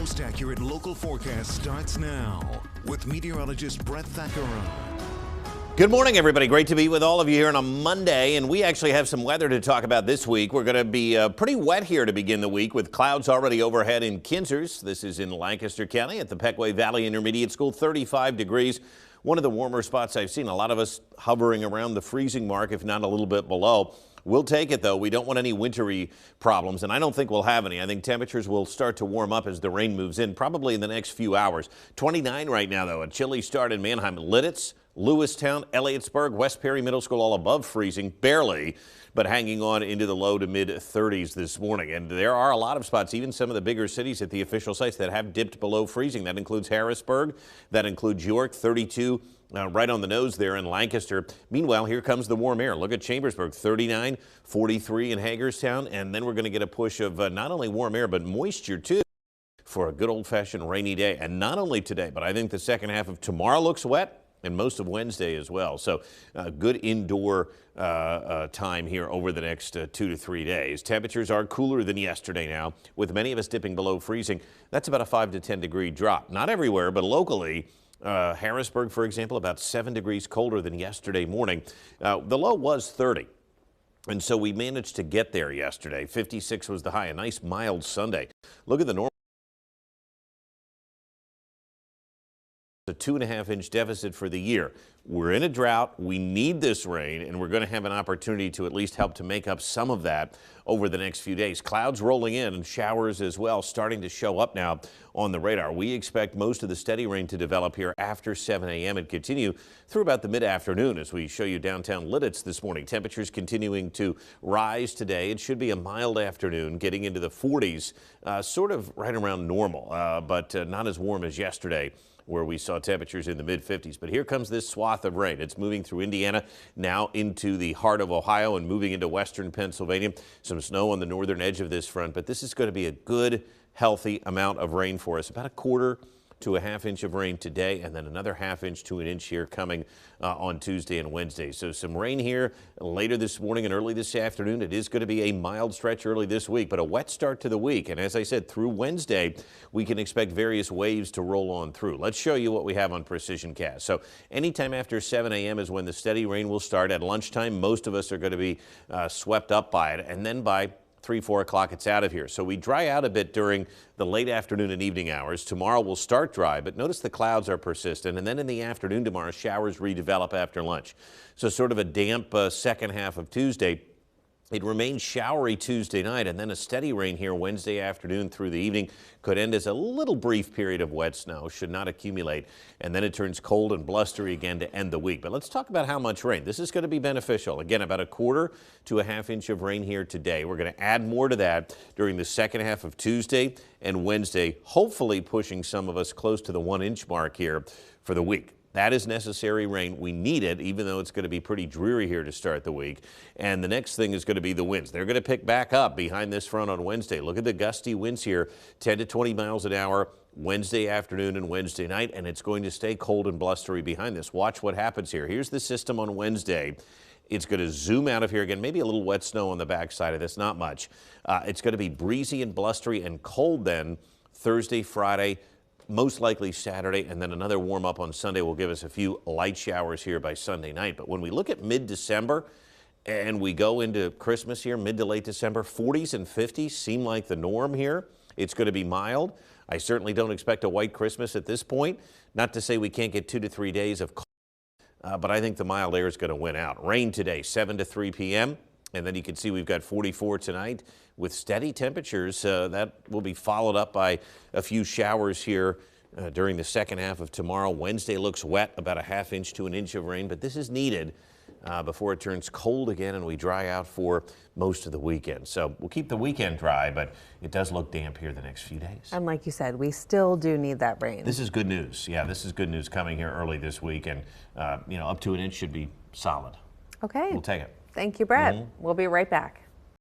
most accurate local forecast starts now with meteorologist Brett Thackeron. Good morning, everybody. Great to be with all of you here on a Monday, and we actually have some weather to talk about this week. We're going to be pretty wet here to begin the week with clouds already overhead in Kinzers. This is in Lancaster County at the Pequea Valley Intermediate School, 35 degrees. One of the warmer spots I've seen. A lot of us hovering around the freezing mark, if not a little bit below. We'll take it, though. We don't want any wintry problems, and I don't think we'll have any. I think temperatures will start to warm up as the rain moves in, probably in the next few hours. 29 right now, though. A chilly start in Manheim. Lititz, Lewistown, Elliotsburg, West Perry Middle School all above freezing, barely, but hanging on into the low to mid 30s this morning. And there are a lot of spots, even some of the bigger cities at the official sites, that have dipped below freezing. That includes Harrisburg, that includes York, 32. Right on the nose there in Lancaster. Meanwhile, here comes the warm air. Look at Chambersburg, 39, 43 in Hagerstown, and then we're going to get a push of not only warm air, but moisture, too, for a good old-fashioned rainy day. And not only today, but I think the second half of tomorrow looks wet, and most of Wednesday as well. So good indoor time here over the next 2 to 3 days. Temperatures are cooler than yesterday now, with many of us dipping below freezing. That's about a 5 to 10 degree drop. Not everywhere, but locally. Harrisburg, for example, about 7 degrees colder than yesterday morning. The low was 30. And so we managed to get there yesterday. 56 was the high, a nice mild Sunday. Look at the normal. A 2.5-inch deficit for the year. We're in a drought. We need this rain, and we're going to have an opportunity to at least help to make up some of that over the next few days. Clouds rolling in and showers as well starting to show up now on the radar. We expect most of the steady rain to develop here after 7 a.m. and continue through about the mid-afternoon as we show you downtown Lititz this morning. Temperatures continuing to rise today. It should be a mild afternoon getting into the 40s, sort of right around normal, but not as warm as yesterday, where we saw temperatures in the mid-50s. But here comes this swath of rain. It's moving through Indiana, now into the heart of Ohio and moving into western Pennsylvania. Some snow on the northern edge of this front, but this is going to be a good, healthy amount of rain for us. About a quarter to a half-inch of rain today, and then another half-inch to an inch here coming on Tuesday and Wednesday. So some rain here later this morning and early this afternoon. It is going to be a mild stretch early this week, but a wet start to the week. And as I said, through Wednesday, we can expect various waves to roll on through. Let's show you what we have on Precision Cast. So anytime after 7 a.m. is when the steady rain will start. At lunchtime, most of us are going to be swept up by it, and then by 3, 4 o'clock, it's out of here. So we dry out a bit during the late afternoon and evening hours. Tomorrow will start dry, but notice the clouds are persistent. And then in the afternoon tomorrow, showers redevelop after lunch. So sort of a damp second half of Tuesday. It remains showery Tuesday night, and then a steady rain here Wednesday afternoon through the evening. Could end as a little brief period of wet snow, should not accumulate, and then it turns cold and blustery again to end the week. But let's talk about how much rain. This is going to be beneficial. Again, about a quarter to a half-inch of rain here today. We're going to add more to that during the second half of Tuesday and Wednesday, hopefully pushing some of us close to the 1-inch mark here for the week. That is necessary rain. We need it, even though it's going to be pretty dreary here to start the week. And the next thing is going to be the winds. They're going to pick back up behind this front on Wednesday. Look at the gusty winds here, 10 to 20 miles an hour Wednesday afternoon and Wednesday night, and it's going to stay cold and blustery behind this. Watch what happens here. Here's the system on Wednesday. It's going to zoom out of here again, maybe a little wet snow on the backside of this, not much. It's going to be breezy and blustery and cold then Thursday, Friday, most likely Saturday, and then another warm up on Sunday will give us a few light showers here by Sunday night. But when we look at mid-December and we go into Christmas here, mid to late December, 40s and 50s seem like the norm here. It's going to be mild. I certainly don't expect a white Christmas at this point. Not to say we can't get 2 to 3 days of cold, but I think the mild air is going to win out. Rain today, 7 to 3 p.m. And then you can see we've got 44 tonight with steady temperatures. That will be followed up by a few showers here during the second half of tomorrow. Wednesday looks wet, about a half-inch to an inch of rain, but this is needed before it turns cold again and we dry out for most of the weekend. So we'll keep the weekend dry, but it does look damp here the next few days. And like you said, we still do need that rain. This is good news. Yeah, this is good news coming here early this week, and up to an inch should be solid. Okay. We'll take it. Thank you, Brett. We'll be right back.